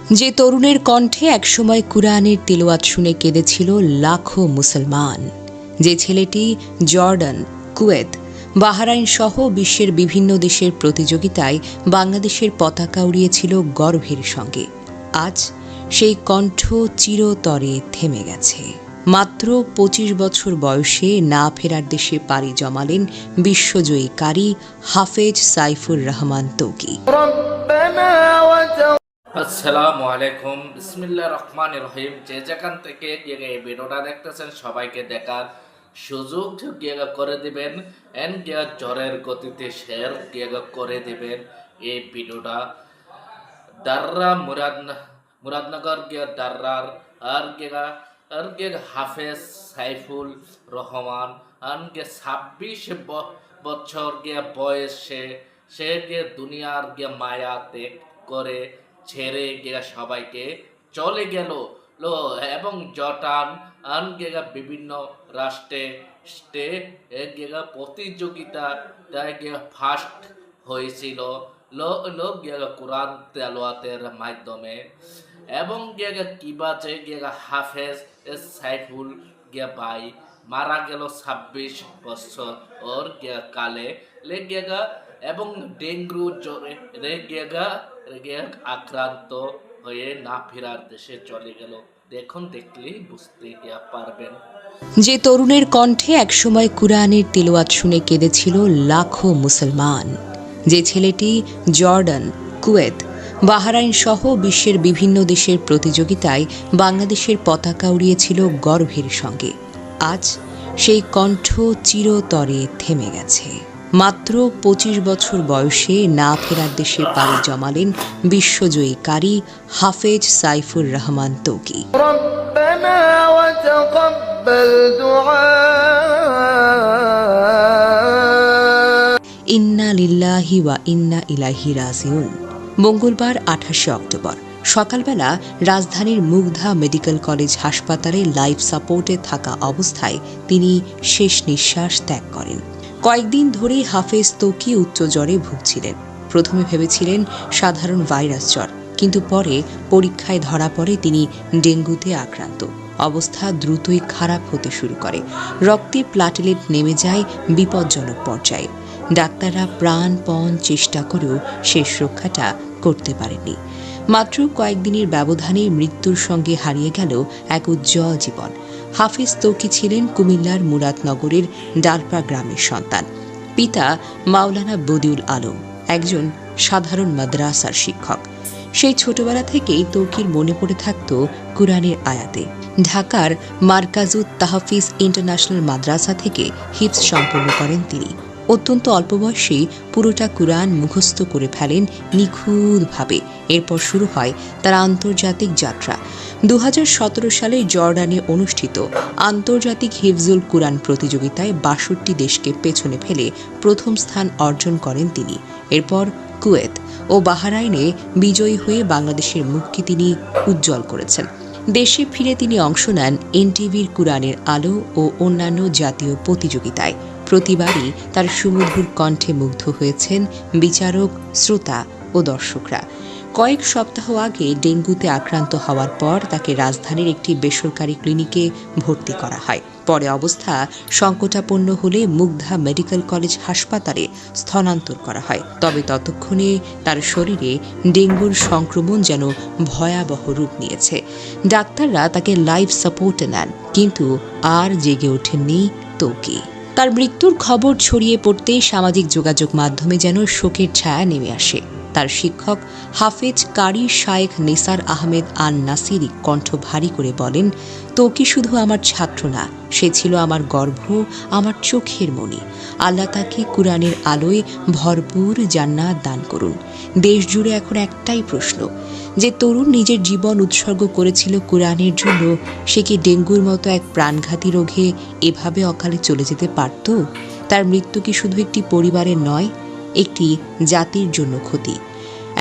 যে তরুণের কণ্ঠে একসময় কুরআনের তিলাওয়াত শুনে কেঁদেছিল লাখো মুসলমান, যে ছেলেটি জর্ডান, কুয়েত, বাহরাইন সহ বিশ্বের বিভিন্ন দেশের প্রতিযোগিতায় বাংলাদেশের পতাকা উড়িয়েছিল গর্বের সঙ্গে, আজ সেই কণ্ঠ চিরতরে থেমে গেছে। মাত্র ২৫ বছর বয়সে না ফেরার দেশে পাড়ি জমালেন বিশ্বজয়ী কারি হাফেজ সাইফুর রহমান তৌকি। আসসালামু আলাইকুম, বিসমিল্লাহির রহমানির রহিম। যে যেখান থেকে এই ভিডিওটা দেখতেছেন সবাইকে দেখার সুযোগ করে দিবেন, জ্বরের গতিতে শেয়ার করে দিবেন এই ভিডিওটা। দাররা মুরাদনগর দাররার আর হাফেজ সাইফুল রহমান ২৬ বছর বয়সে সে দুনিয়ার মায়া ত্যাগ করে ছেড়ে সবাইকে চলে গেল এবং জটান বিভিন্ন রাষ্ট্রে প্রতিযোগিতা ফার্স্ট হয়েছিল কোরআন তেলাওয়াতের মাধ্যমে। এবং কিবাচে হাফেজ সাইফুল ভাই মারা গেল ২৬ বছর ওর কালে এবং ডেঙ্গু জ্বরে আক্রান্ত হয়ে না ফেরার দেশে চলে গেল। দেখলেই বুঝতে পারবেন। যে তরুণের কণ্ঠে একসময় কুরআনের তিলাওয়াত শুনে কেঁদেছিল লাখো মুসলমান, যে ছেলেটি জর্ডান, কুয়েত, বাহরাইন সহ বিশ্বের বিভিন্ন দেশের প্রতিযোগিতায় বাংলাদেশের পতাকা উড়িয়েছিল গর্বের সঙ্গে, আজ সেই কণ্ঠ চিরতরে থেমে গেছে। মাত্র ২৫ বছর বয়সে না ফেরার দেশে পাড়ি জমালেন বিশ্বজয়ী কারি হাফেজ সাইফুর রহমান তৌকি। ইন্না লিল্লাহি ওয়া ইন্না ইলাইহি রাজিউন। মঙ্গলবার ২৮ অক্টোবর সকালবেলা রাজধানীর মুগধা মেডিকেল কলেজ হাসপাতালে লাইফ সাপোর্টে থাকা অবস্থায় তিনি শেষ নিঃশ্বাস ত্যাগ করেন। কয়েকদিন ধরেই হাফেজ তৌকি উচ্চ জ্বরে ভুগছিলেন। প্রথমে ভেবেছিলেন সাধারণ ভাইরাস জ্বর, কিন্তু পরে পরীক্ষায় ধরা পড়ে তিনি ডেঙ্গুতে আক্রান্ত। অবস্থা দ্রুতই খারাপ হতে শুরু করে, রক্তে প্লাটেলেট নেমে যায় বিপজ্জনক পর্যায়ে। ডাক্তাররা প্রাণপণ চেষ্টা করেও শেষ রক্ষাটা করতে পারেননি। মাত্র কয়েকদিনের ব্যবধানে মৃত্যুর সঙ্গে হারিয়ে গেল এক উজ্জ্বল জীবন। হাফেজ তৌকি ছিলেন কুমিল্লার মুরাদনগরের ডালপা গ্রামের সন্তান। পিতা মাওলানা বদিউল আলম একজন সাধারণ মাদ্রাসার শিক্ষক। সেই ছোটবেলা থেকেই তৌকির মনে পড়ে থাকত কুরআনের আয়াতে। ঢাকার মারকাজুত তাহফিজ ইন্টারন্যাশনাল মাদ্রাসা থেকে হিফজ সম্পন্ন করেন তিনি। অত্যন্ত অল্প বয়সেই পুরোটা কুরআন মুখস্থ করে ফেলেন নিখুঁতভাবে। এরপর শুরু হয় তার আন্তর্জাতিক যাত্রা। ২০১৭ সালে জর্ডানে অনুষ্ঠিত আন্তর্জাতিক হিফজুল কুরআন প্রতিযোগিতায় ৬২ দেশকে পেছনে ফেলে প্রথম স্থান অর্জন করেন তিনি। এরপর কুয়েত ও বাহরাইনে বিজয়ী হয়ে বাংলাদেশের মুখকে তিনি উজ্জ্বল করেছেন। দেশে ফিরে তিনি অংশ নেন এনটিভির কুরআনের আলো ও অন্যান্য জাতীয় প্রতিযোগিতায়। প্রতিবারই তার সুমধুর কণ্ঠে মুগ্ধ হয়েছেন বিচারক, শ্রোতা ও দর্শকরা। কয়েক সপ্তাহ আগে ডেঙ্গুতে আক্রান্ত হওয়ার পর তাকে রাজধানীর একটি বেসরকারি ক্লিনিকে ভর্তি করা হয়। পরে অবস্থা সংকটাপন্ন হলে মুগধা মেডিকেল কলেজ হাসপাতালে স্থানান্তর করা হয়। তবে ততক্ষণে তার শরীরে ডেঙ্গুর সংক্রমণ যেন ভয়াবহ রূপ নিয়েছে। ডাক্তাররা তাকে লাইফ সাপোর্টে নেন, কিন্তু আর জেগে ওঠেননি তৌকি। তার মৃত্যুর খবর ছড়িয়ে পড়তেই সামাজিক যোগাযোগ মাধ্যমে যেন শোকের ছায়া নেমে আসে। তার শিক্ষক হাফেজ কারি শায়েখ নিসার আহমেদ আন নাসিরি কণ্ঠ ভারী করে বলেন, তৌকি শুধু আমার ছাত্র না, সে ছিল আমার গর্ব, আমার চোখের মণি। আল্লাহ তাকে কুরআনের আলোয় ভরপুর জান্নাত দান করুন। দেশ জুড়ে এখন একটাই প্রশ্ন, যে তরুণ নিজের জীবন উৎসর্গ করেছিল কুরআনের জন্য, সে কি ডেঙ্গুর মতো এক প্রাণঘাতী রোগে এভাবে অকালে চলে যেতে পারত? তার মৃত্যু কি শুধু একটি পরিবারের নয়, একটি জাতির জন্য ক্ষতি?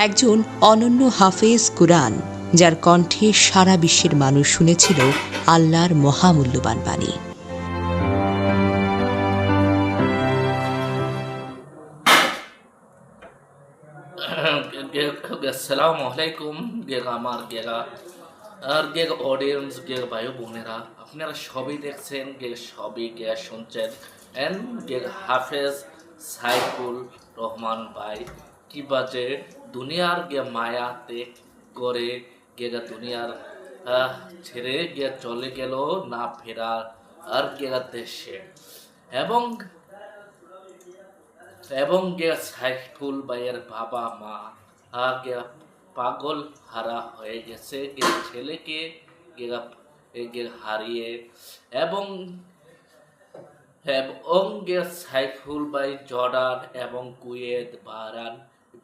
একজন অনন্য হাফেজ কুরআন, যার কণ্ঠে সারা বিশ্বের মানুষ শুনেছিল আল্লাহর মহামূল্যবান বাণী। আসসালামু আলাইকুম আমার আর অডিয়েন্স ভাই বোনেরা, আপনারা সবই দেখছেন সবই শুনছেন এন্ড হাফেজ সাইফুল রহমান ভাই কি বাজে দুনিয়ার মায়া ত্যাগ করে দুনিয়ার ছেড়ে চলে গেল না ফেরার আর দেশে এবং সাইফুল ভাইয়ের বাবা মা পাগল হারা হয়ে গেছে ছেলেকে হারিয়ে এবং সাইফুল ভাই জর্ডান এবং কুয়েত বাহরান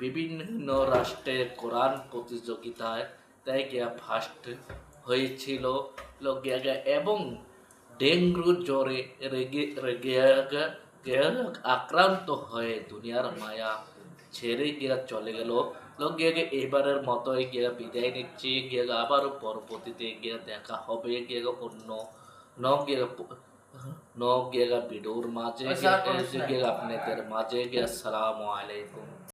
বিভিন্ন রাষ্ট্রে কোরআন প্রতিযোগিতায় তাই ফার্স্ট হয়েছিল এবং ডেঙ্গু জ্বরে আক্রান্ত হয়ে দুনিয়ার মায়া ছেড়ে চলে গেল। এবারের মতোই বিদায় নিচ্ছি, আবারও পরবর্তীতে দেখা হবে অন্য ভিডিওর মাঝে আপনাদের মাঝে। আসসালামু আলাইকুম।